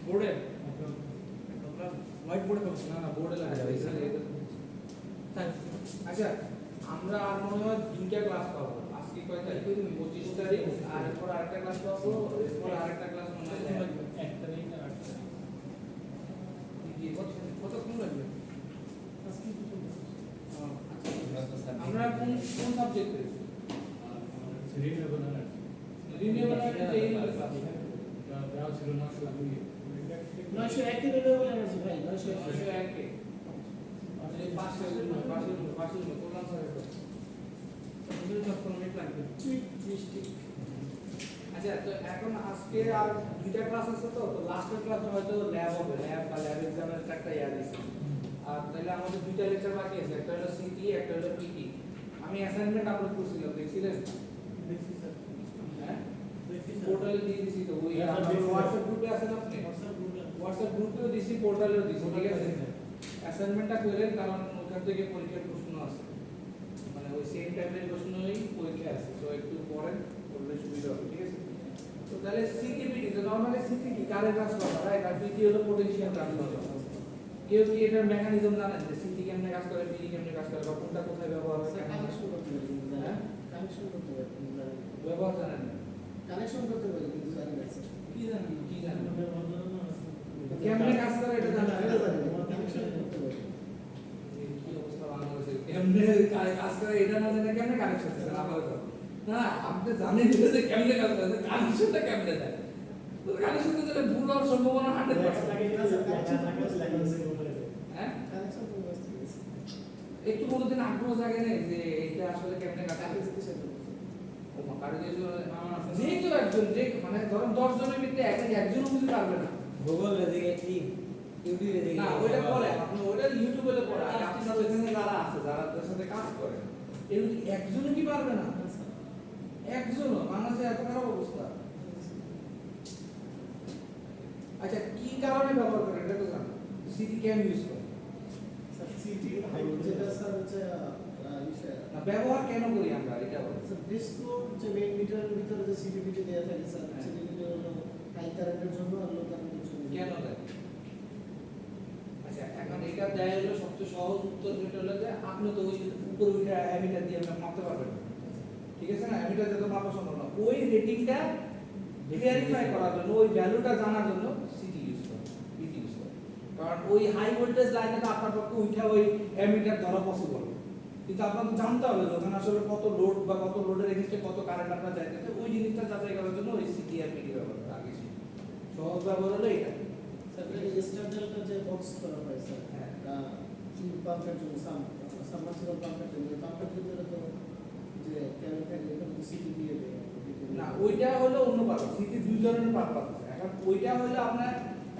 বোর্ডে হোয়াইট বোর্ডে করছি না বোর্ডে লাগা যাবে আচ্ছা আমরা আর মনে হয় দুইটা ক্লাস পাবো আজকে কয় তারিখ 25 তারিখ আর এরপর আরেকটা ক্লাস পাবো এরপর আরেকটা ক্লাস মনে হয় 1 তারিখ আর 8 তারিখ কি কতক্ষণ লাগবে আজকে আমরা কোন কোন সাবজেক্টে রিনিউয়েবল এনার্জি এই ক্লাস দেওয়া ছিল 900 আমি 901 এর রিনিউয়েবল এনার্জি ভাই 901 এ এই পাঁচটা করলাম স্যার এটা তো কোনো মিনিট লাগবে ঠিক আচ্ছা তো এখন আজকে আর দুইটা ক্লাস আছে তো লাস্টের ক্লাসে হয়তো ল্যাব হবে ল্যাব বা ল্যাব এক্সামের একটা ইয়ার দিছি আর তাহলে আমাদের দুইটা লেকচার বাকি আছে একটা হলো সিটি একটা হলো পিটি আমি অ্যাসাইনমেন্ট আপলোড করছিলাম দেখছিলেন দেখছি স্যার হ্যাঁ দেখছি পোর্টালে দিয়ে দিছি তো ওই হোয়াটসঅ্যাপ গ্রুপে আছেন আপনি হোয়াটসঅ্যাপ গ্রুপেও দিছি পোর্টালেও দিছি ঠিক আছে অ্যাসাইনমেন্টটা করেন কারণ ওখান থেকে পরীক্ষার প্রশ্ন আছে মানে ওই সেম টাইপের প্রশ্নই পরীক্ষা আছে তো একটু পড়েন পড়লে সুবিধা হবে ঠিক আছে তো তাহলে সিটিপিটি তো নরমালি সিটি কি কারেন্ট ট্রান্সফার রাইট আর পিটি হলো পটেনশিয়াল ট্রান্সফার কেউ কি এটার মেকানিজম জানেন যে সিটি কেমনে কাজ করে পিটি কেমনে কাজ করে বা কোনটা কোথায় ব্যবহার হয় কানেকশন করতে পারি হ্যাঁ কানেকশন করতে পারি ব্যবহার জানেন না কানেকশন করতে পারি কিন্তু জানি না কি জানেন কেমনে কাজ করে এটা জানেন কানেকশন করতে পারি কি অবস্থা বাংলাদেশে কেমনে কাজ করে এটা না জানে কেমনে কানেকশন করে আপাতত না আপনি জানেন যে কেমনে কাজ করে কানেকশনটা কেমনে দেয় তো কানেকশন দিলে ভুল হওয়ার সম্ভাবনা 100% হ্যাঁ কানেকশন তো একটু কোনদিন আগ্রহ জাগে না যে এটা আসলে কেমনে কাজ করে ও মাকারে যে কেউ একজন যে মানে ধরুন 10 জনের ভিতরে একজনও বুঝতে পারবে না গুগল রে দেখে কি ইউটিউবে দেখে না ওটা পড়ে আপনি ওটা ইউটিউবে পড়ে আর আপনার ওখানে যারা আছে যারা তার সাথে কাজ করে এর একজনও কি পারবে না একজনও বাংলাদেশে এত খারাপ অবস্থা আচ্ছা কি কারণে ব্যবহার করে এটা তো জানো সিটি কেন ইউজ করে স্যার সিটি যেটা স্যার হচ্ছে না ব্যবহার কেন করি আমরা এটা বলি স্যার ডিসকো যে মেইন মিটারের ভিতরে যে সিটিপিটি দেয়া থাকে স্যার সিটিপিটি হলো হাই কারেন্টের জন্য আর লো কারেন্টের জন্য কেন দেয় আচ্ছা এখন এটা দেয় হলো সবচেয়ে সহজ উত্তর যেটা হলো যে আপনি তো ওই উপর ওইটা অ্যামিটার দিয়ে আপনি মাপতে পারবেন ঠিক আছে না অ্যামিটার দিয়ে তো মাপা সম্ভব না ওই রেটিংটা ভেরিফাই করার জন্য ওই ভ্যালুটা জানার জন্য সিটি ইউজ করে পিটি ইউজ করে কারণ ওই হাই ভোল্টেজ লাইনে তো আপনার পক্ষে উঠে ওই অ্যামিটার ধরা পসিবল কিন্তু আপনাকে জানতে হবে যখন আসলে কত লোড বা কত লোডের এগেইনস্টে কত কারেন্ট আপনার যাইতেছে ওই জিনিসটা যাচাই করার জন্য ওই সিটি আর পিটি ব্যবহার করা আগে সহজ ব্যবহার হলো এটা স্যার এই স্ট্যান্ডার্ডটা যে বক্স করা হয় স্যার পাম্পের জন্য সাবমার্সিবল পাম্পের জন্য পাম্পের ভিতরে তো যে কেমিক্যাল এখানে সিটি দিয়ে দেয় না ওইটা হলো অন্য পারপাস সিটি দুই ধরনের পারপাস আছে এখন ওইটা হলো আপনার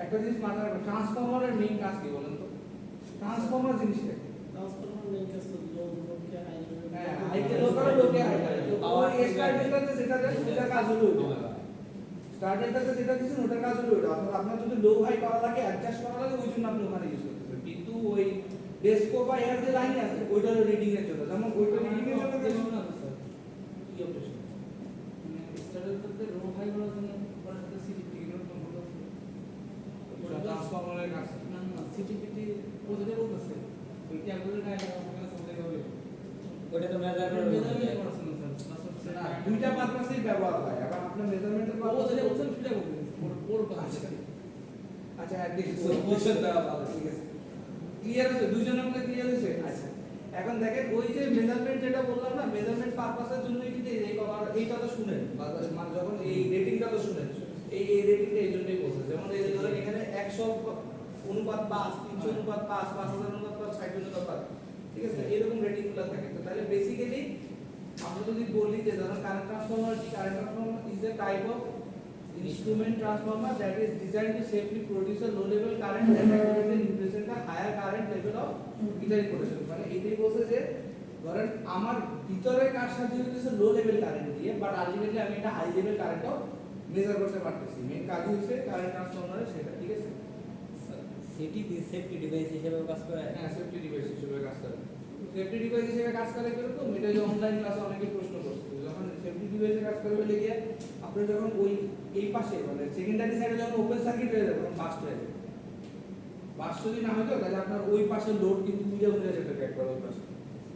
একটা জিনিস মাথায় রাখবেন ট্রান্সফরমারের মেইন কাজ কি বলেন তো ট্রান্সফরমার জিনিসটা ট্রান্সফরমার মেইন কাজ তো লোডকে হাই হাইকে লো করে লোকে হাই করে তো পাওয়ার স্টার্টারটাতে যেটা দেয় সেটার কাজ হলো ওইটা স্টার্টারটাতে যেটা দিছেন ওটার কাজ হলো ওইটা আপনার যদি লো হাই করা লাগে অ্যাডজাস্ট করা লাগে ওই জন্য আপনি ওখানে ইউজ করতেছেন কিন্তু ওই ডেস্কো বা এর যে লাইন আছে ওইটার রিডিং এর জন্য যেমন ওইটা রিডিং এর জন্য কেমন না স্যার কি অপারেশন স্টার্টারটাতে লো হাই করার জন্য ওর সাথে সিটিপিটি এর সম্পর্ক আছে ওটা ট্রান্সফরমারের কাজ না না সিটিপিটি ওদের বলতেছে ওই ট্যাবলেটের গায়ে ওখানে সবতে হবে ওটা তো মেজারমেন্ট করছেন স্যার না দুইটা পারপাসেই ব্যবহার হয় এখন আপনি মেজারমেন্টের পারপাস ওদের বলছেন সেটা বলবেন ওর আচ্ছা একদিকে সলিউশন দেওয়া ভালো ঠিক আছে ক্লিয়ার আছে দুইজনের মধ্যে ক্লিয়ার হয়েছে আচ্ছা এখন দেখেন ওই যে মেজারমেন্ট যেটা বললাম না মেজারমেন্ট পারপাসের জন্যই কিন্তু এই কভার এইটা তো শুনেন মানে যখন এই রেটিংটা তো শুনেন এই রেটিংটা এই জন্যই বলছে যেমন এই ধরেন এখানে 100 অনুপাত 5 300 অনুপাত 5 5000 অনুপাত 5 60 অনুপাত 5 ঠিক আছে এরকম রেটিংগুলো থাকে তো তাহলে বেসিক্যালি আমরা যদি বলি যে ধরেন current transformer is a type of instrument transformer that is designed to safely produce a low level current that can represent a higher current level of metering potential মানে এটাই বলছে যে ধরেন আমার ভিতরে কাজ সাথে হচ্ছে লো লেভেল কারেন্ট দিয়ে বাট আলটিমেটলি আমি একটা হাই লেভেল কারেন্টও মেজার করতে পারতেছি মেইন কাজ হচ্ছে কারেন্ট ট্রান্সফরমারের সেটা ঠিক আছে সিটি সেফটি ডিভাইস হিসেবে কাজ করে হ্যাঁ সেফটি ডিভাইস হিসেবে কাজ করে সেফটি ডিভাইস হিসেবে কাজ করে কিন্তু এটা যে অনলাইন ক্লাসে অনেকে প্রশ্ন করছে যখন সেফটি ডিভাইসে কাজ করে বলে গিয়ে আপনার যখন ওই এই পাশে মানে সেকেন্ডারি সাইডে যখন ওপেন সার্কিট হয়ে যাবে তখন বাস্ট হয়ে যাবে। বাস্ট যদি না হয় তো তাহলে আপনার ওই পাশে লোড কিন্তু মিলে যেতে পারে একবার ওই পাশে।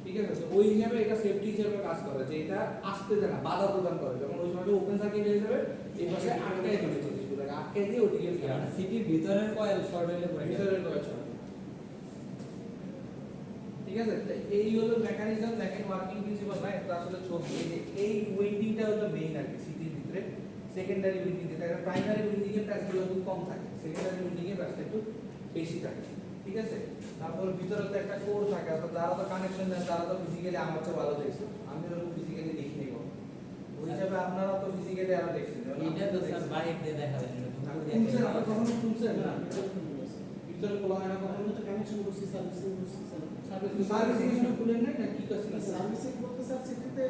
ঠিক আছে, তো ওই হিসাবে এটা সেফটি হিসাবে কাজ করে যে এটা আসতে দেয় না, বাধা প্রদান করে। যখন ওই সময় ওপেন সার্কিট হয়ে যাবে এই পাশে আটকায় দিবে জিনিসগুলোকে, আটকায় দিয়ে ওদিকে ফিরে মানে সিটির ভিতরের কয়েল শর্ট হলে পড়ে গেছে। ভিতরের কয়েকটা। ঠিক আছে, তো এই হলো মেকানিজম, দেখেন ওয়ার্কিং প্রিন্সিপাল না, এটা আসলে ছবি। এই উইন্ডিংটা হলো মেইন আর কি সিটির ভিতরে। সেকেন্ডারি উইন্ডিং যেটা, প্রাইমারি উইন্ডিং এর প্রাইসগুলো একটু কম থাকে, সেকেন্ডারি উইন্ডিং এর প্রাইসটা একটু বেশি থাকে। ঠিক আছে, তারপর ভিতরে তো একটা কোর থাকে, অর্থাৎ যারা তো কানেকশন দেন তারা তো ফিজিক্যালি আমার চেয়ে ভালো দেখছে, আমি ওরকম ফিজিক্যালি দেখিনি কখনো। ওই হিসাবে আপনারা তো ফিজিক্যালি আরো দেখছেন। এটা তো স্যার বাইরে দিয়ে দেখা যায় না, শুনছেন আপনি কখনো শুনছেন না? ভিতরে খোলা হয় না, কখনো তো কানেকশন করছি, সার্ভিসিং করছি স্যার। সার্ভিসিং খুলেন না কি করছেন? সার্ভিসিং করতে স্যার সিটিতে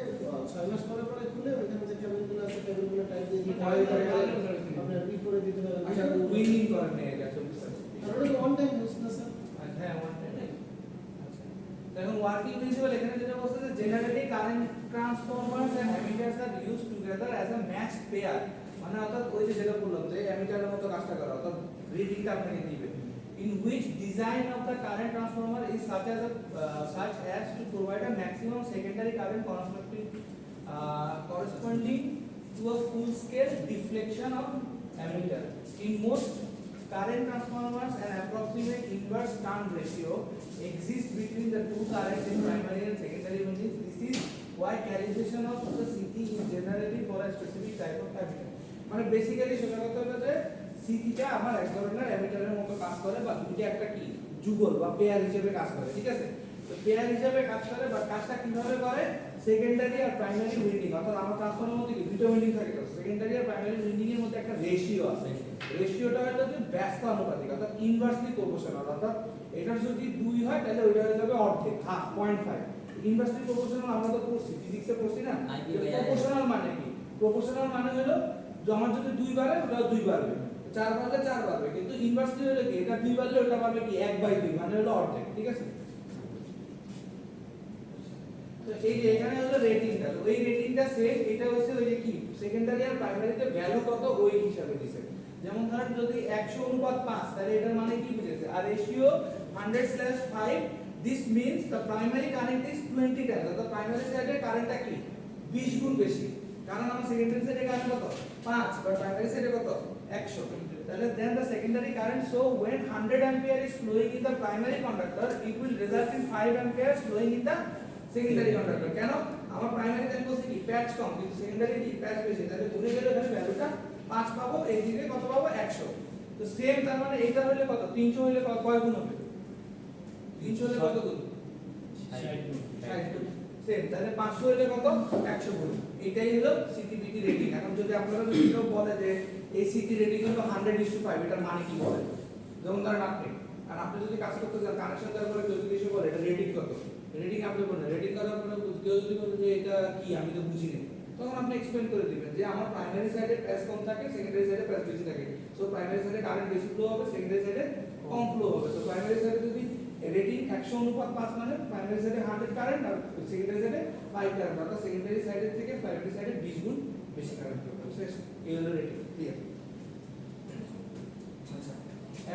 6 মাস পরে পরে খুলে ওইখানে যে কেবলগুলো আছে কেবলগুলো টাইপ দিয়ে দিতে হয়, হয়, হয়, আপনার ই করে দিতে হবে। আচ্ছা, উইন্ডিং করেন না এটা বুঝতে পারছি। আর ওটা ওয়ান টাইম ইউজ না স্যার। আচ্ছা, হ্যাঁ ওয়ান টাইম। আচ্ছা, এখন ওয়ার্কিং প্রিন্সিপাল এখানে যেটা বলছে যে generally current transformers and ammeters are used together as a matched pair. মানে অর্থাৎ ওই যে যেটা বললাম যে অ্যামিটারের মতো কাজটা করা, অর্থাৎ রিডিংটা আপনাকে দিবে। In which design of the current transformer is such as to provide a maximum secondary current corresponding to a full scale deflection of ammeter. In most current transformers, an approximate inverse turn ratio exists between the two currents in primary and secondary windings. This is why calibration of the CT is generally for a specific type of ammeter. মানে basically সেটা কথা হলো যে সিটিটা আমার এক ধরনের অ্যামিটারের মতো কাজ করে, বা দুটো একটা কি যুগল বা পেয়ার হিসেবে কাজ করে। ঠিক আছে, তো পেয়ার হিসেবে কাজ করে, বা কাজটা কিভাবে করে, সেকেন্ডারি আর প্রাইমারি উইন্ডিং, অর্থাৎ আমার ট্রান্সফরমারের মধ্যে কি দুটো উইন্ডিং থাকে, তো সেকেন্ডারি আর প্রাইমারি উইন্ডিং এর মধ্যে একটা রেশিও আছে। রেশিওটা হলো যে ব্যস্ত আনুপাতিক, অর্থাৎ ইনভার্সলি প্রপোর্শনাল। অর্থাৎ এটার যদি 2 হয় তাহলে ওইটা হয়ে যাবে অর্ধেক, হাফ, 0.5। ইনভার্সলি প্রপোর্শনাল আমরা তো পড়ছি, ফিজিক্সে পড়ছি না। প্রপোর্শনাল মানে কি? প্রপোর্শনাল মানে হলো যে আমার যদি 2 বাড়ে ওটা 2 বাড়বে, 4 বাড়লে 4 বাড়বে, কিন্তু ইনভার্সলি হলো কি এটা 2 বাড়লে ওটা বাড়বে কি 1/2, মানে হলো অর্ধেক। ঠিক আছে, তো এই যে এখানে হলো রেটিংটা, তো ওই রেটিংটা সেম, এটা হচ্ছে ওই যে কি সেকেন্ডারি আর প্রাইমারিতে ভ্যালু কত ওই হিসাবে দিছে। যেমন ধরেন যদি 100:5 তাহলে এটার মানে কি বুঝেছে, আর ratio 100/5, this means the primary current is 20 times, অর্থাৎ প্রাইমারি সাইডে কারেন্টটা কি 20 গুণ বেশি, কারণ আমার সেকেন্ডারি সাইডে কারেন্ট কত 5, বাট প্রাইমারি সাইডে কত 100। তাহলে then the secondary current, so when 100 ampere is flowing in the primary conductor, it will result in 5 amperes flowing in the secondary conductor. কেন? আমার প্রাইমারি আমি বলছি কি প্যাচ কম, কিন্তু সেকেন্ডারি কি প্যাচ বেশি, তাহলে গুণে গেলে এখানে ভ্যালুটা 5 পাবো, এইদিকে কত পাবো 100। তো সেম, তার মানে এইটা হলে কত 300 হলে কয় গুণ হবে, 300 হলে কত গুণ 60 গুণ। সেম, তাহলে 500 হলে কত 100 গুণ। এটাই হলো সিটিবিটি রেটিং। এখন যদি আপনারা যদি কেউ বলে যে এই সিটি রেটিং হলো 100:5, এটার মানে কি বলে, যেমন ধরেন আপনি যদি কাজ করতে চান কানেকশন দেওয়ার পরে কেউ যদি এসে বলে এটা রেটিং কত, রেটিং আপনি বলেন, রেটিং করার পরে কেউ যদি বলে যে এটা কি আমি তো বুঝি না, তখন আপনি এক্সপ্লেইন করে দিবেন যে আমার প্রাইমারি সাইডে প্রেস কম থাকে, সেকেন্ডারি সাইডে প্রেস বেশি থাকে, সো প্রাইমারি সাইডে কারেন্ট বেশি ফ্লো হবে, সেকেন্ডারি সাইডে কম ফ্লো হবে। তো প্রাইমারি সাইডে যদি রেটিং 100:5 মানে প্রাইমারি সাইডে 100 কারেন্ট আর সেকেন্ডারি সাইডে 5 কারেন্ট, অর্থাৎ সেকেন্ডারি সাইডের থেকে প্রাইমারি সাইডে 20 গুণ বেশি কারেন্ট হবে। শেষ, এই হলো রেটিং। ক্লিয়ার? আচ্ছা,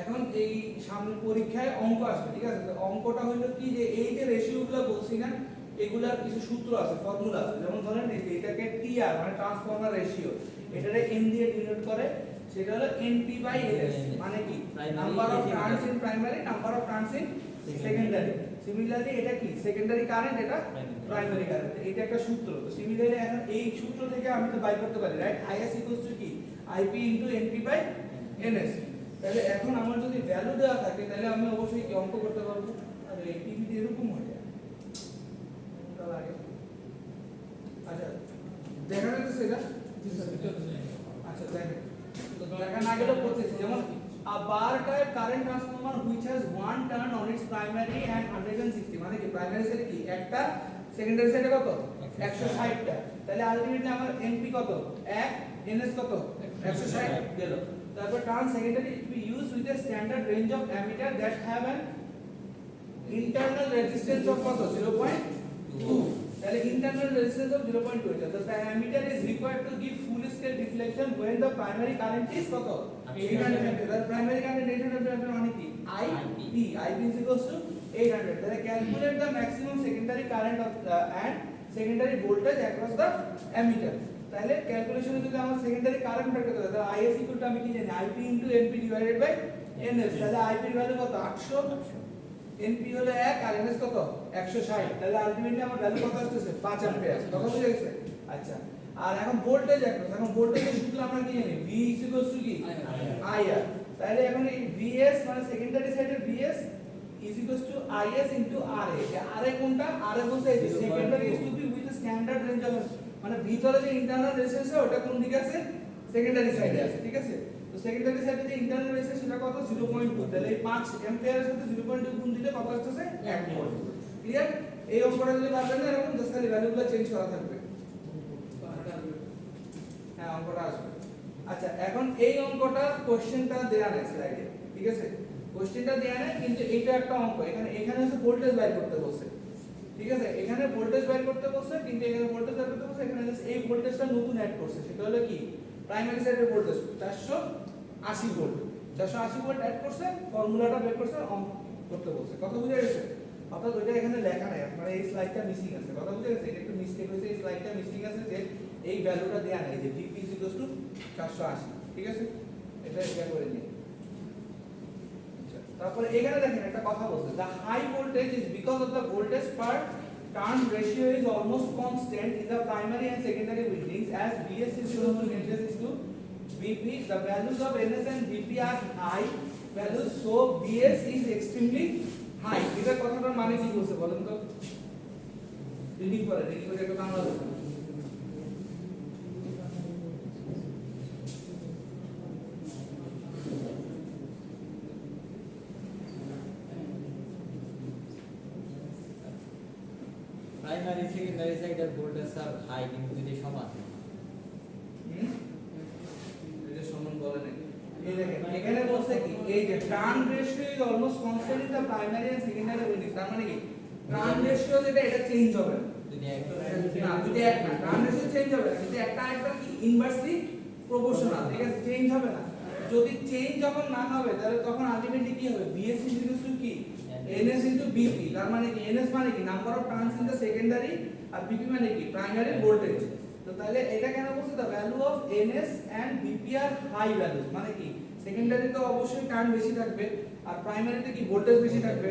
এখন এই সামনের পরীক্ষায় অঙ্ক আসবে। ঠিক আছে, তো অঙ্কটা হলো কি যে এই যে রেশিওগুলো বলছি না, এগুলার কিছু সূত্র আছে, ফর্মুলা আছে। যেমন ধরেন এই যে এটাকে টিআর মানে ট্রান্সফরমার রেশিও, এটারে এন দিয়ে ডিনোট করে, সেটা হলো NP/NS, মানে কি number of turns in primary, number of turns in secondary. Similarly এটা কি সেকেন্ডারি কারেন্ট, এটা প্রাইমারি কারেন্ট, এটা একটা সূত্র। তো সিমিলারলি এখন এই সূত্র থেকে আমি তো বাই করতে পারি, রাইট? IS কি IP * NP/NS। তাহলে এখন আমার যদি ভ্যালু দেওয়া থাকে তাহলে আমি অবশ্যই কি অঙ্ক করতে পারবো। আর অ্যাক্টিভিটি এরকম হয়ে যায় ওটা লাগে। আচ্ছা, দেখা যাচ্ছে এটা? আচ্ছা, দেখেন তো দেখা না গেলে প্রসেস, যেমন a bar type current transformer which has one turn on its primary and 160, মানে কি প্রাইমারি সাইডে কি একটা, সেকেন্ডারি সাইডে কত 160টা, তাহলে আলটিমেটলি আমার NP কত 1, NS কত 160 গেল। তারপর turn secondary we use with a standard range of ammeter that have an internal resistance of কত 0.2, তাহলে internal resistance of 0.2 the ammeter is required to give full scale deflection when the primary current is কত 800 ampere the primary current 800 ampere মানে কি ip is equals to 800 তাহলে calculate the maximum secondary current of and secondary voltage across the ammeter তাহলে ক্যালকুলেশনে যদি আমরা secondary current বের করতে তাহলে IS ইকুয়াল টু আমি কি জানি IP * NP divided by NS তাহলে IP এর ভ্যালু কত 800 NP হলো 1 আর NS কত 160 তাহলে আলটিমেটলি আমার ভ্যালু কত আসছে 5 অ্যাম্পিয়ার কথা বুঝে গেছে আচ্ছা আর এখন ভোল্টেজ এখন ভোল্টেজের সূত্র আমরা কি জানি V কি IR তাহলে এখন এই VS মানে সেকেন্ডারি সাইডের VS is equals to IS into RA RA কোনটা RA বলতে এই secondary is to be with the standard range of মানে ভিতরে যে ইন্টারনাল রেজিস্ট্যান্স ওটা কোন দিকে আছে সেকেন্ডারি সাইডে আছে ঠিক আছে তো সেকেন্ডারি সাইডে যে ইন্টারনাল রেজিস্ট্যান্স সেটা কত 0.2 তাহলে এই 5 অ্যাম্পিয়ারের সাথে 0.2 গুণ দিলে কত আসছে 1 ভোল্ট ক্লিয়ার এই অঙ্কটা দিলে পারবেন না এরকম জাস্ট খালি ভ্যালুগুলো চেঞ্জ করা থাকবে হ্যাঁ অঙ্কটা আসবে আচ্ছা এখন এই অঙ্কটা কোশ্চেনটা দেয়া আছে স্লাইডে ঠিক আছে কোশ্চেনটা দেয়া নেই কিন্তু এইটা একটা অঙ্ক এখানে হচ্ছে ভোল্টেজ বের করতে বলছে ঠিক আছে এখানে ভোল্টেজ বের করতে বলছে কিন্তু এখানে ভোল্টেজ বের করতে বলছে এখানে জাস্ট এই ভোল্টেজটা নতুন অ্যাড করছে সেটা হলো কি প্রাইমারি সাইডের ভোল্টেজ 480 ভোল্ট 480 ভোল্ট অ্যাড করছে ফর্মুলাটা বের করছে অঙ্ক করতে বলছে কথা বুঝে গেছে অর্থাৎ ওইটা এখানে লেখা নাই মানে এই স্লাইডটা মিসিং আছে কথা বুঝে গেছে এটা একটু মিস্টেক হয়েছে এই স্লাইডটা মিসিং আছে যে এই ভ্যালুটা দেয়া নাই যে Vp 480 ঠিক আছে এটা এটা করে নিন তারপরে এখানে দেখেন একটা কথা বলছে the high voltage is because of the voltage per turn ratio is almost constant in the primary and secondary windings as Vs is equal to NS is to Vp the values of NS and Vp are high values so Vs is extremely high এটা কথাটার মানে কি বলছে বলেন তো reading করে একটা বাংলা বলুন প্রাইমারি সেকেন্ডারি সাইডের ভোল্টেজ আর হাই কিন্তু দুটো সমান এটা সমান বলে নাকি এই দেখেন এখানে বলছে কি এই যে turn ratio is almost constant in the primary and secondary winding তার মানে কি টার্ন রেশিও যেটা এটা চেঞ্জ হবে না যদি এক না যদি এক না টার্ন রেশিও চেঞ্জ হবে না কিন্তু একটা একটা কি ইনভার্সলি প্রপোর্শনাল ঠিক আছে চেঞ্জ হবে না যদি চেঞ্জ যখন না হবে তাহলে তখন আলটিমেটলি কি হবে Vs ইকুয়াল টু কি NS into Vp তার মানে কি NS মানে কি number of turns in the secondary আর Vp মানে কি প্রাইমারি ভোল্টেজ তো তাহলে এটা কেন বলছে the value of NS and Vp আর হাই ভ্যালুস মানে কি সেকেন্ডারি তো অবশ্যই টার্ন বেশি থাকবে আর প্রাইমারিতে কি ভোল্টেজ বেশি থাকবে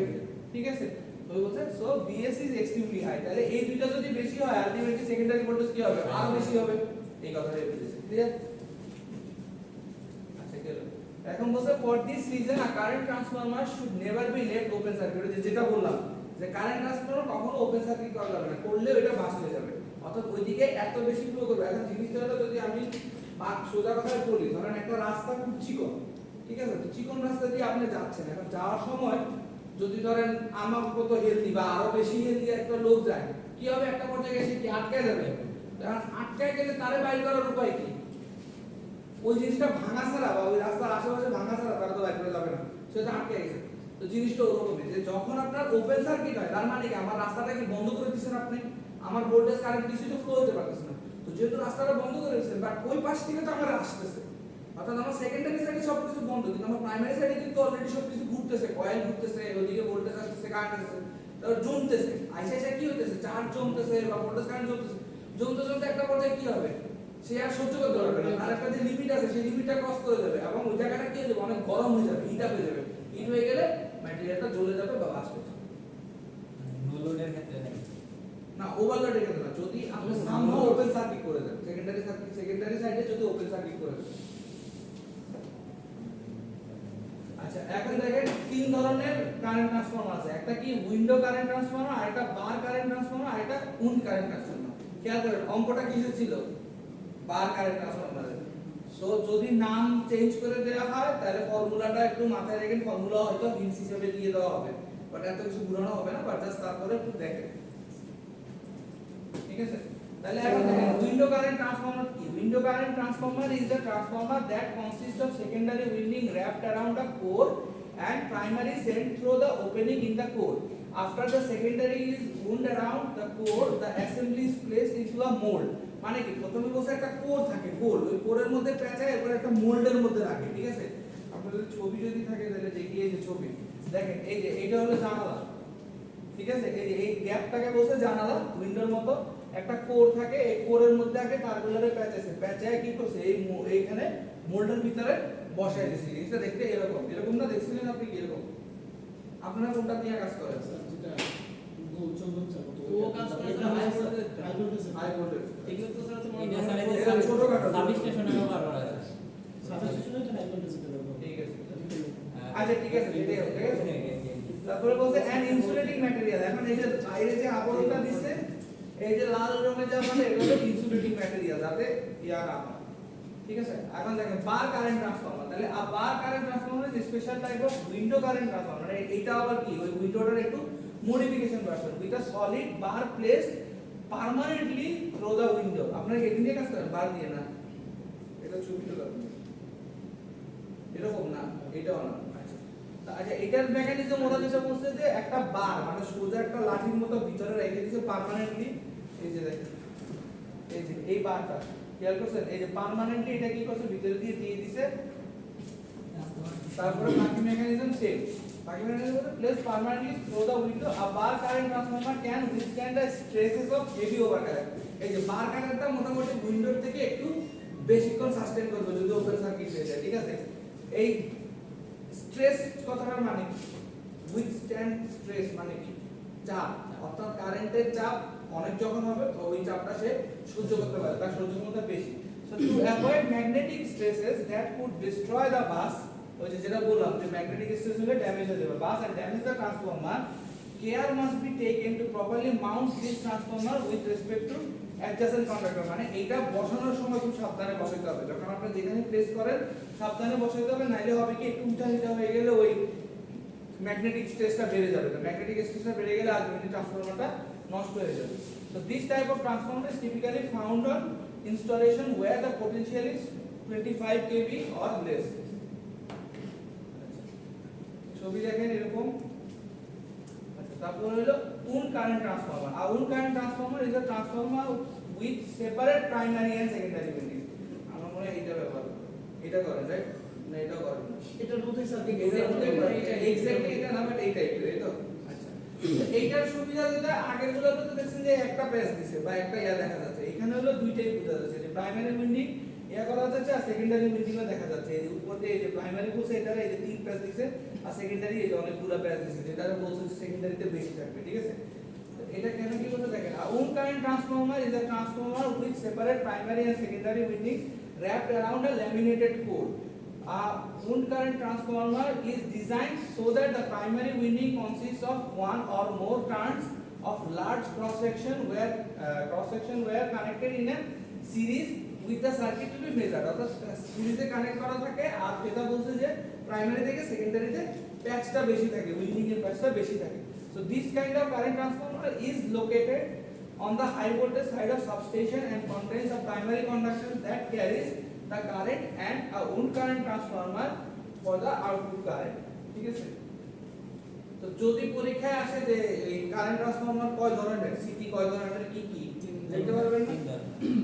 ঠিক আছে তো বলছে so Vs is extremely high তাহলে এই দুইটা যদি বেশি হয় আলটিমেটলি সেকেন্ডারি ভোল্টেজ কি হবে আরো বেশি হবে এই কথাটা বলেছে ক্লিয়ার আচ্ছা গেল এখন বলছে for this reason a current transformer should never be left open circuit যেটা বললাম যে কারেন্ট ট্রান্সফরমার কখনো ওপেন সার্কিট করা যাবে না করলে এটা বাস্ট হয়ে যাবে অর্থাৎ ওইদিকে এত বেশি ফ্লো করবে এখন জিনিসটা হলো যদি আমি সোজা কথায় বলি ধরেন একটা রাস্তা খুব চিকন ঠিক আছে তো চিকন রাস্তা দিয়ে আপনি যাচ্ছেন এখন যাওয়ার সময় যদি ধরেন আমার মতো হেলদি বা আরো বেশি হেলদি একটা লোক যায় কি হবে একটা পর্যায়ে এসে কি আটকায় যাবে কারণ আটকায় গেলে তারে বাইর করার উপায় কি ওই জিনিসটা ভাঙা ছাড়া বা ওই রাস্তার আশেপাশে ভাঙা ছাড়া তারা তো বাইর করে যাবে না সেটা আটকে গেছে তো জিনিসটা ওরকমই যে যখন আপনার ওপেন সার্কিট হয় তার মানে কি আমার রাস্তাটা কি বন্ধ করে দিচ্ছেন আপনি আমার ভোল্টেজ কারেন্ট কিছু তো ফ্লো হতে পারতেছে না তো যেহেতু রাস্তাটা বন্ধ করে দিচ্ছেন বাট ওই পাশ থেকে তো আমার আসতেছে অর্থাৎ আমার সেকেন্ডারি সাইডে সবকিছু বন্ধ কিন্তু আমার প্রাইমারি সাইডে কিন্তু অলরেডি সবকিছু ঘুরতেছে কয়েল ঘুরতেছে ওইদিকে ভোল্টেজ আসতেছে কারেন্ট আসতেছে তারপর জমতেছে আইসা কি হইতেছে চার্জ জমতেছে বা ভোল্টেজ কারেন্ট জমতেছে জমতে একটা পর্যায়ে কি হবে সে আর সহ্য করতে পারবে না তার একটা যে লিমিট আছে সেই লিমিটটা ক্রস করে যাবে এবং ওই জায়গাটা কি হয়ে যাবে অনেক গরম হয়ে যাবে হিট আপ হয়ে যাবে হিট হয়ে গেলে ম্যাটেরিয়ালটা জ্বলে যাবে বা বাস্ট হয়ে যাবে নো লোডের ক্ষেত্রে নেই না ওভারলোডের ক্ষেত্রে না যদি আপনি সামহাও ওপেন সার্কিট করে দেন সেকেন্ডারি সাইডে যদি ওপেন সার্কিট করে দেন আচ্ছা এখন দেখেন তিন ধরনের কারেন্ট ট্রান্সফরমার আছে একটা কি উইন্ডো কারেন্ট ট্রান্সফরমার আর একটা বার কারেন্ট ট্রান্সফরমার আর একটা উইন্ড কারেন্ট ট্রান্সফরমার খেয়াল করেন অঙ্কটা কিসে ছিল বার কারেন্ট ট্রান্সফরমার সো যদি নাম চেঞ্জ করে দেওয়া হয় তাহলে ফর্মুলাটা একটু মাথায় রাখেন ফর্মুলা হয়তো হিন্টস হিসেবে দিয়ে দেওয়া হবে বাট এত কিছু ঘুরানো হবে না বাট জাস্ট তারপরে একটু দেখেন ঠিক আছে তাহলে এখন দেখেন উইন্ডো কারেন্ট ট্রান্সফরমার কি window current transformer is the transformer that consists of secondary winding wrapped around a core and primary sent through the opening in the core after the secondary is wound around the core the assembly is placed into a mold মানে কি প্রথমে বসে একটা core থাকে core ওই কোরের মধ্যে পেঁচায় এরপর একটা মোল্ডের মধ্যে রাখে ঠিক আছে আপনাদের ছবি যদি থাকে তাহলে দেখি এই যে ছবি দেখেন এই যে এটা হলো জানালা ঠিক আছে এই যে এই গ্যাপটাকে বসে জানালা উইন্ডোর মতো একটা কোর থাকে এই কোরের মধ্যে আগে তারগুলোরে পেঁচাইছে পেঁচায় কি করছে এইখানে মোল্ডের ভিতরে বসায় দিয়েছে জিনিসটা দেখতে এরকম এরকম না দেখছিলেন আপনি কি এরকম আপনারা কোনটা নিয়ে কাজ করেন যেটা গোল চন্দন চাপ ও কাজ করে এটা হাই ভোল্টেজ হাই ভোল্টেজ এগুলো তো স্যার তোমার এটা স্যার এটা ছোটখাটো। সাবস্টেশনে ব্যবহার করা হয় সাবস্টেশনে তো হাই ভোল্টেজ এটা ব্যবহার ঠিক আছে হ্যাঁ। আচ্ছা ঠিক আছে এটাই হবে ঠিক আছে তারপরে বলছে অ্যান ইনসুলেটিং ম্যাটেরিয়াল এখন এই যে বাইরে যে আবরণটা দিচ্ছে এই যে লাল রঙের যা মানে এটা হলো ইনসুলেটিং ম্যাটেরিয়াল যাতে ইয়া না হয় ঠিক আছে এখন দেখেন বার কারেন্ট ট্রান্সফরমার তাহলে a bar current transformer is special type of window current transformer মানে এটা আবার কি ওই উইন্ডোটার একটু modification version with a solid bar placed permanently through the window আপনারা এদিন দিয়ে কাজ করেন বার দিয়ে না এটা ছবিটা দেখুন এরকম না এটাও না আচ্ছা এটার মেকানিজম ওরা যেটা বলছে যে একটা বার মানে সোজা একটা লাঠির মতো ভিতরে রেখে দিয়েছে পার্মানেন্টলি এই যে দেখেন এই যে এই বারটা খেয়াল করছেন এই যে পার্মানেন্টলি এটা কি করছে ভিতরে দিয়ে দিয়েছে তারপরে বাকি মেকানিজম সেম বাকি মেকানিজম হলো place permanently through the window a bar current transformer can withstand the stresses of heavy overcurrent এই যে বার কারেন্টটা মোটামুটি উইন্ডোর থেকে একটু বেশিক্ষণ সাস্টেইন করবে যদি ওপেন সার্কিট হয়ে যায় ঠিক আছে এই স্ট্রেস কথাটার মানে কি উইথস্ট্যান্ড স্ট্রেস মানে কি চাপ অর্থাৎ কারেন্টের চাপ অনেক যখন হবে তো ওই চাপটা সে সহ্য করতে পারে তার সহ্য ক্ষমতা বেশি so to avoid magnetic stresses that could destroy the bus ওই যে যেটা বললাম যে ম্যাগনেটিক স্ট্রেস হলে ড্যামেজ হয়ে যাবে bus and damage the transformer care must be taken to properly mount this transformer with respect to adjacent conductor মানে এটা বসানোর সময় খুব সাবধানে বসাতে হবে যখন আপনি যেখানে প্লেস করেন সাবধানে বসাতে হবে নাইলে হবে কি একটু উঁচা নিচা হয়ে গেলে ওই ম্যাগনেটিক স্ট্রেসটা বেড়ে যাবে তো ম্যাগনেটিক স্ট্রেসটা বেড়ে গেলে আলটিমেটলি ট্রান্সফরমারটা নষ্ট হয়ে যাবে so this type of transformer is typically found on installation where the potential is 25 kV or less ছবি দেখেন এরকম আচ্ছা তারপর হলো উন্ড কারেন্ট ট্রান্সফরমার আর wound current transformer is a transformer with separate primary and secondary winding আমরা মনে হয় এটা ব্যবহার করি এটা করেন রাইট না এটা করেন এটার মধ্যে সার্কিট এটার মধ্যে এক্স্যাক্টলি এটা না বাট এই টাইপের এই তো আচ্ছা এইটার সুবিধা যেটা আগের গুলোতে তো দেখছেন যে একটা প্যাচ দিছে বা একটা ইয়া দেখা যাচ্ছে এখানে হলো দুইটাই বোঝা যাচ্ছে যে প্রাইমারি উইন্ডিং ইয়া করা যাচ্ছে আর সেকেন্ডারি উইন্ডিংও দেখা যাচ্ছে এই উপর দিয়ে এই যে প্রাইমারি বলছে এটারে এই যে তিন প্যাচ দিছে আর সেকেন্ডারি এই যে অনেকগুলো প্যাচ দিছে যেটারে বলছে যে সেকেন্ডারিতে বেশি থাকবে ঠিক আছে এটা কেন কি বলতে দেখেন wound current transformer is a transformer with separate primary and secondary windings wrapped around a laminated core. A wound current transformer is designed so that the primary winding consists of one or more turns of large cross section where connected in a series with the circuit to be measured. অর্থাৎ সিরিজে connect করা থাকে আর এটা বলছে যে primary থেকে সেকেন্ডারিতে প্যাচটা বেশি থাকে উইন্ডিং এর প্যাচটা বেশি থাকে so this kind of current transformer is located on the high voltage side of substation and contains a primary conductor that carries the current and a wound current transformer for the output current ঠিক আছে তো যদি পরীক্ষায় আসে যে এই current transformer কয় ধরনের সিটি কয় ধরনের কি কি দেখতে পারবেন না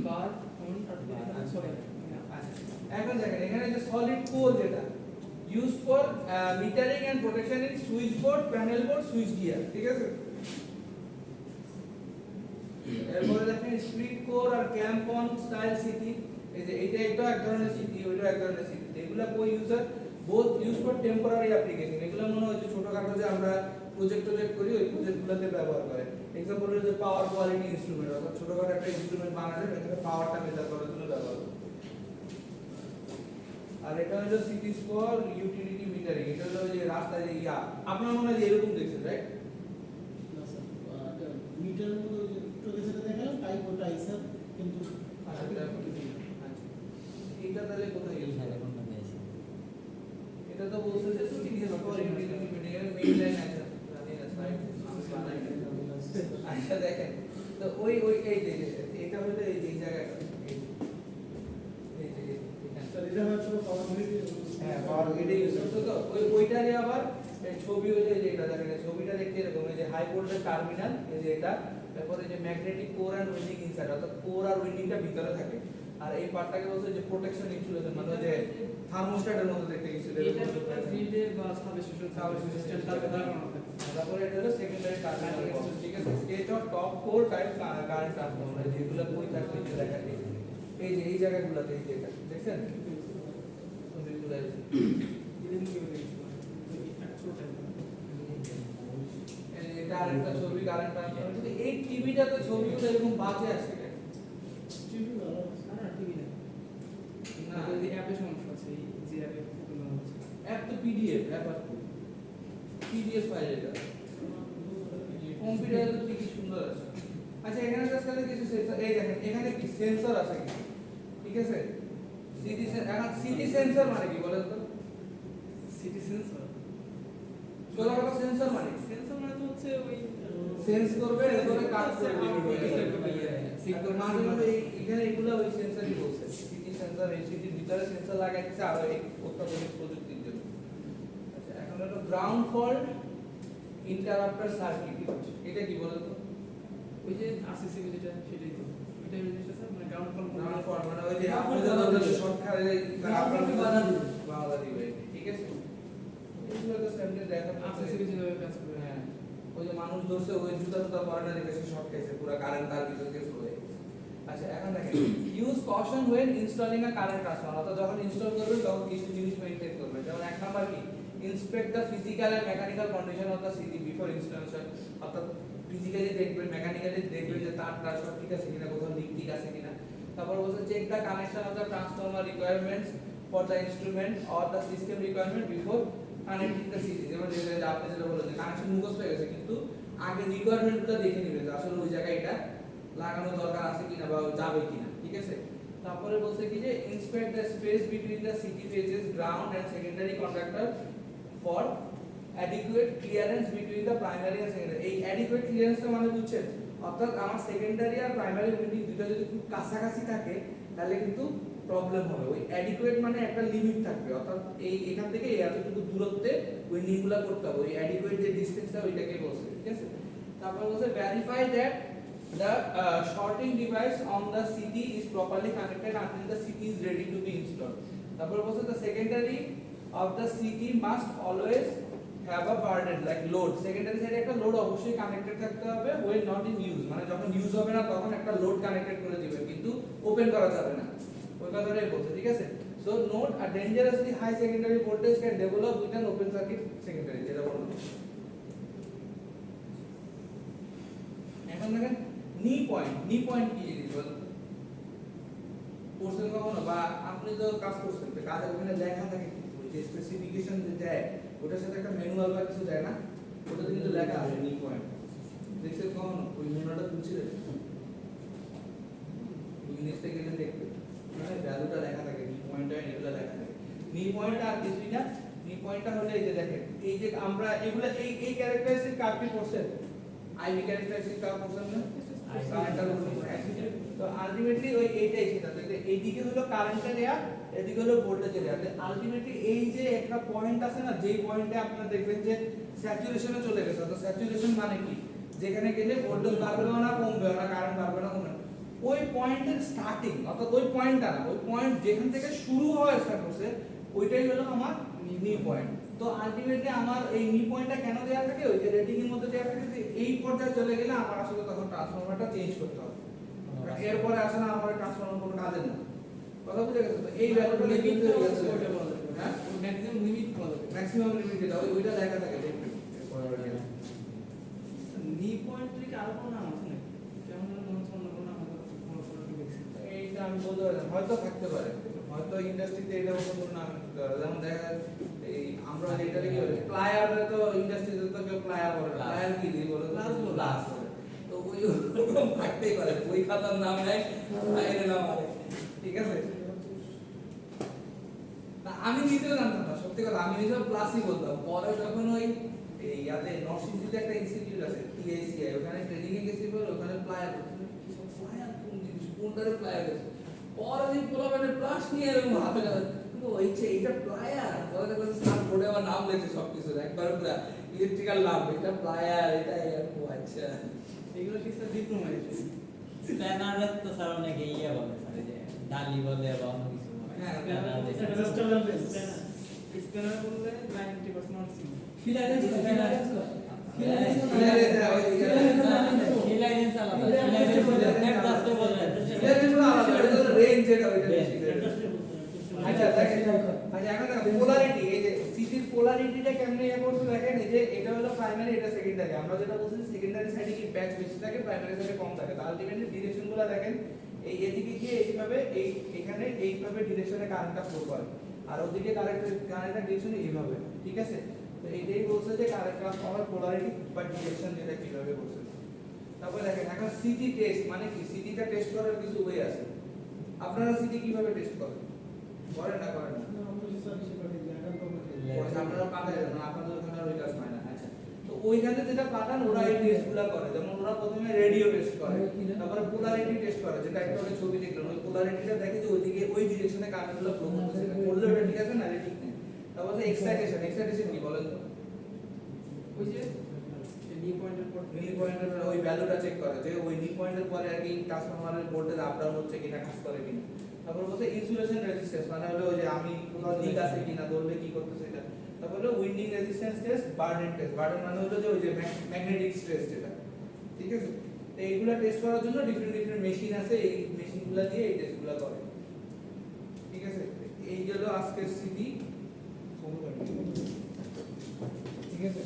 বার উন্ড আর সরি আচ্ছা এখন দেখেন এখানে যে সলিড কোর যেটা used for metering and protection in switchboard panel board switch gear ঠিক আছে এরপরে দেখেন স্প্লিট কোর আর ক্ল্যাম্প অন স্টাইল সিটি এই যে এটা একটা এক ধরনের সিটি ওইটা এক ধরনের সিটি এগুলা কো user both use for temporary application এগুলো মনে হয় যে ছোটখাটো যে আমরা প্রজেক্ট করি ওই প্রজেক্টগুলোতে ব্যবহার করে এক্সাম্পল হলো যে পাওয়ার কোয়ালিটি ইনস্ট্রুমেন্ট অর্থাৎ ছোটখাটো একটা ইনস্ট্রুমেন্ট বানালে এখানে পাওয়ারটা মেজার করার জন্য ব্যবহার করে আর এটা হলো সিটি স্কোর ইউটিলিটি মিটারিং এটা হলো যে রাস্তায় যে ইয়া আপনারা মনে হয় যে এরকম দেখছেন রাইট না স্যার মিটার মধ্যে যে যেটা দেখালাম টাইপ ওটা আইসার কিন্তু এটা তাহলে কোথায় ইউজ এইখানে হয় কোনটা দিয়েছে এটা তো বলছে যে সিটি স্কোর ইউটিলিটি মিটারিং এর মেইন লাইন আছে রানিং সাইড আচ্ছা দেখেন তো ওই এই যে এটা হলো এই যে জায়গাটা এই যে স্যার এটা হচ্ছে পাওয়ার গ্রিড হ্যাঁ পাওয়ার গ্রিডে ইউজ করতে তো ওইটারই আবার এই ছবি ওই যে এটা দেখেন, এই ছবিটা দেখতে এরকম, এই যে হাই ভোল্টেজ টার্মিনাল, এই যে এটা, তারপরে যে magnetic core and winding inside, অর্থাৎ কোর আর উইন্ডিংটা ভিতরে থাকে। আর এই পার্টটাকে বলছে যে প্রোটেকশন ইনসুলেশন, মানে যে থার্মোস্ট্যাটের মতো দেখতে কিছু এটা গ্রিডে বা সাবস্টেশন সিস্টেম দাঁড়ানো থাকে। তারপরে এটা হলো সেকেন্ডারি টার্মিনাল, ঠিক আছে। Sketch of top 4 type current transformer, যেগুলো বই থাকলে যে দেখা যায়, এই যে এই জায়গাগুলোতে, এই যে এটা দেখছেন ছবিগুলো, এটা আরেকটা ছবি কারেন্ট ট্রান্সফরমার। কিন্তু এই টিভিটাতে ছবিগুলো এরকম বাজে আসে কেন? টিভি ভালো আছে। না টিভি না, না এই অ্যাপে সমস্যা আছে, এই যে অ্যাপে প্রবলেম হচ্ছে। অ্যাপ তো পিডিএফ, অ্যাপ আর পিডিএফ ফাইল এটা, কম্পিউটারে তো কি সুন্দর আছে। আচ্ছা এখানে জাস্ট খালি কিছু সেন্সর, এই দেখেন এখানে কি সেন্সর আছে কি, ঠিক আছে। সিটি সেন্সর, এখন সিটি সেন্সর মানে কি বলেন তো? সিটি সেন্সর, সোজা কথা সেন্সর মানে সেন্সর মানে তো হচ্ছে ওই সেন্স করবে, এরপরে কাজ করবে, ঠিক তো মাঝে মাঝে এখানে এগুলো ওই সেন্সরই বলছে, সিটি সেন্সর, এই সিটির ভিতরে সেন্সর লাগাইছে আর এই অত্যাধুনিক প্রযুক্তির জন্য। আচ্ছা এখন হলো গ্রাউন্ড ফল্ট ইন্টারাপ্টার সার্কিট, এটা কি বলেন তো? ওই যে আরসিসি যেটা সেটাই তো, এটা জিনিসটা স্যার মানে গ্রাউন্ড ফল গ্রাউন্ড ফল্ট মানে ওই যে আপনি যে শর্ট খারে আপনাকে বাধা দিবে, ঠিক আছে। এগুলো তো সামনে দেখা আরসিসি যেভাবে কাজ করে। হ্যাঁ, ওই যে মানুষ ধরছে ওই জুতা পরে না দেখে সে শর্ট খাইছে, পুরো কারেন্ট তার ভিতর দিয়ে ফ্লো হয়ে গেছে। আচ্ছা এখন দেখেন, use caution when installing a current transformer, অর্থাৎ যখন ইনস্টল করবেন তখন কিছু জিনিস মেইনটেইন করবেন। যেমন এক নাম্বার কি, inspect the physical and mechanical condition of the CT before installation, অর্থাৎ ফিজিক্যালি দেখবেন, মেকানিক্যালি দেখবেন যে তার সব ঠিক আছে কিনা, কোথাও লিক ঠিক আছে কিনা। তারপর বলছে check the connection of the transformer requirements for the instrument or the system requirement before connecting the CT. যেমন যে আপনি যেটা বললেন যে কানেকশন মুখস্থ হয়ে গেছে, কিন্তু আগে রিকোয়ারমেন্টগুলো দেখে নেবেন যে আসলে ওই জায়গায় এটা লাগানো দরকার আছে কিনা বা যাবে কিনা, ঠিক আছে। তারপরে বলছে কি যে inspect the space between the CT phases ground and secondary conductor for adequate clearance between the primary and secondary. এই অ্যাডিকুয়েট ক্লিয়ারেন্সটা মানে বুঝছেন, অর্থাৎ আমার সেকেন্ডারি আর প্রাইমারি উইন্ডিং দুটো যদি খুব কাছাকাছি থাকে তাহলে কিন্তু প্রবলেম হবে। ওই অ্যাডিকুয়েট মানে একটা লিমিট থাকবে, অর্থাৎ এই এখান থেকে এতটুকু দূরত্বে উইন্ডিংগুলো করতে হবে, ওই অ্যাডিকুয়েট যে ডিসটেন্সটা ওইটাকে বলছে, ঠিক আছে। তারপর বলছে verify that the shorting device on the CT is properly connected until the CT is ready to be installed. তারপর বলছে the secondary of the CT must always have a burden like load, secondary সাইডে একটা load অবশ্যই connected থাকতে হবে when not in use, মানে যখন use হবে না তখন একটা লোড কানেক্টেড করে দিবে, কিন্তু ওপেন করা যাবে না, ওই কথাটাই বলছে, ঠিক আছে। so note a dangerously high secondary voltage can develop with an open circuit secondary, যেটা বললাম। এখন দেখেন নি পয়েন্ট কি জিনিস বলেন কোর্সের কখনো, বা আপনি তো কাজ করছেন, তো কাজের ওখানে লেখা থাকে ওই যে স্পেসিফিকেশন যে দেয় ওটার সাথে একটা ম্যানুয়াল বা কিছু দেয় না, ওটাতে কিন্তু লেখা আছে নি পয়েন্ট, দেখছেন কখনো? ওই ম্যানুয়ালটা খুঁজছিলেন, ওই জিনিসটা গেলে দেখবে মানে ভ্যালুটা লেখা থাকে, নি পয়েন্টটা এগুলো লেখা থাকে। নি পয়েন্টটা আর কিছুই না, নি পয়েন্টটা হলো এই যে দেখেন, এই যে আমরা এগুলো এই ক্যারেক্টারিস্টিক কার্ভটি করছেন, আইভি ক্যারেক্টারিস্টিক কার্ভ করছেন না, তো আলটিমেটলি ওই এইটাই সেটা, এইদিকে হলো কারেন্টের এরিয়া, এদিকে হলো ভোল্টেজের এরিয়া। আলটিমেটলি এই যে একটা পয়েন্ট আছে না, যেই পয়েন্টে আপনারা দেখবেন যে স্যাচুরেশনে চলে গেছে, তো স্যাচুরেশন মানে কি, যেখানে গেলে ভোল্টেজ বাড়বেও না কমবেও না, কারেন্ট বাড়বে না কমবে না, ওই পয়েন্টের স্টার্টিং, অর্থাৎ ওই পয়েন্টটা না, ওই পয়েন্ট যেখান থেকে শুরু হওয়া স্টার্ট করছে ওইটাই হলো আমার নি পয়েন্ট। তো আলটিমেটলি আমার এই নি পয়েন্টটা কেন দেওয়া থাকে, ওই যে রেটিং এর মধ্যে দেওয়া থাকে যে এই পর্যায়ে চলে গেলে আমার আসলে তখন ট্রান্সফরমারটা চেঞ্জ করতে হবে, এরপরে আসে না আমার ট্রান্সফরমার কোনো কাজের না, কথা বুঝে গেছে? তো এই ভ্যালুটা লিমিট হয়ে গেছে, হ্যাঁ ম্যাক্সিমাম লিমিট বলা যায়, ম্যাক্সিমাম লিমিট যেটা ওইটা লেখা থাকে দেখবেন। নি পয়েন্ট থেকে আরো কোনো নাম আছে নাকি? কেমন যেন মনে হচ্ছে অন্য কোনো নাম হয়তো দেখছি। এইটা আমি বলতে পারি না, হয়তো থাকতে পারে, হয়তো ইন্ডাস্ট্রিতে এটা কোনো নাম থাকতে পারে। যেমন দেখা যায় এই আমরা যেটা কি বলে প্লায়ার, তো ইন্ডাস্ট্রিতে তো কেউ প্লায়ার বলে, প্লায়ার কি দিয়ে বলে, গ্লাস বলে, তো ওই রকম থাকতেই পারে, ওই খাতার নাম নেয় প্লায়ারের নাম আছে, ঠিক আছে। তা আমি নিজেও জানতাম না, সত্যি কথা, আমি নিজেও প্লাসই বলতাম। পরে যখন ওই এই ইয়াতে নরসিংদীতে একটা ইনস্টিটিউট আছে টিআইসিআই, ওখানে ট্রেনিং এ গেছি, বলে ওখানে প্লায়ার প্লায়ার কোন জিনিস, কোনটারে প্লায়ার আছে, পরে দিন পোলা মানে প্লাস নিয়ে এরকম হাতে কাছে ওইছে এটা প্লায়ার, পরে দেখলাম স্যার বোর্ডে আমার নাম নাম লেখছে সবকিছু একবার পুরো ইলেকট্রিক্যাল নাম, এটা প্লায়ার, এটা ও আচ্ছা এগুলো কি স্যার ডিপ্লোমা এসে স্প্যানারে তো স্যার অনেকে ইয়ে বলে স্যার এই যে ডালি বলে বা অন্য কিছু বলে। হ্যাঁ, স্প্যানার যে- স্প্যানার বললে 90% নট সিম ফিলারেন্স ফিলারেন্স Clearance আলাদা, clearance adjust বলে। ইলেকট্রিক্যাল আলাদা, এটা হলো রেঞ্জ, যেটা ওইটা বেশি আচ্ছা দেখেন, আচ্ছা এখন দেখেন পোলারিটি, এই যে সিটির পোলারিটিটা কেমনে ইয়ে করছে দেখেন, এই যে এটা হলো প্রাইমারি, এটা সেকেন্ডারি। আমরা যেটা বলছি সেকেন্ডারি সাইডে কি ব্যাচ বেশি থাকে, প্রাইমারি সাইডে কম থাকে। তো আলটিমেটলি ডিরেকশনগুলো দেখেন, এই এদিকে গিয়ে এইভাবে এই এখানে এইভাবে ডিরেকশনে কারেন্টটা ফ্লো করে, আর ওদিকে কারেন্টের ডিরেকশন এইভাবে, ঠিক আছে? তো এইটাই বলছে যে কারেন্ট ট্রান্সফরমার পোলারিটি বা ডিরেকশন যেটা কিভাবে বলছে। তারপর দেখেন এখন সিটি টেস্ট মানে কি, সিটিটা টেস্ট করার কিছু ওয়ে আছে। আপনারা সিটি কিভাবে টেস্ট করেন? করেন না করেন না? আপনারা পাঠায় দেন, আপনাদের ওখানে আর ওই কাজ হয় না। আচ্ছা, তো ওইখানে যেটা পাঠান ওরা এই টেস্টগুলো করে, যেমন ওরা প্রথমে রেডিও টেস্ট করে, তারপরে পোলারিটি টেস্ট করে, যেটা একটা আগে ছবি দেখলেন, ওই পোলারিটিটা দেখে যে ওইদিকে ওই ডিরেকশনে কারেন্টগুলো ফ্লো করতেছে, করলে ওটা ঠিক আছে না ঠিক নেই। তারপরে এক্সাইটেশন, এক্সাইটেশন কি বলেন তো? ওই যে নি পয়েন্টের পর নি পয়েন্টের ওই ভ্যালুটা চেক করে, যে ওই নি পয়েন্টের পরে আর কি ট্রান্সফরমারের ভোল্টেজ আপ ডাউন হচ্ছে কিনা, কাজ করে কিনা। তারপর বলছে ইনসুলেশন রেজিস্ট্যান্স, মানে হলো ওই যে আমি কোথাও লিক আছে কিনা, ধরলে কি করতেছে এটা। তারপর হলো winding resistance test, burden test. Burden মানে হলো যে ওই যে ম্যাগনেটিক স্ট্রেস যেটা, ঠিক আছে? তো এইগুলা টেস্ট করার জন্য ডিফারেন্ট ডিফারেন্ট মেশিন আছে, এই মেশিনগুলো দিয়ে এই টেস্টগুলো করে, ঠিক আছে? এই গেল আজকের সিটি, ঠিক আছে?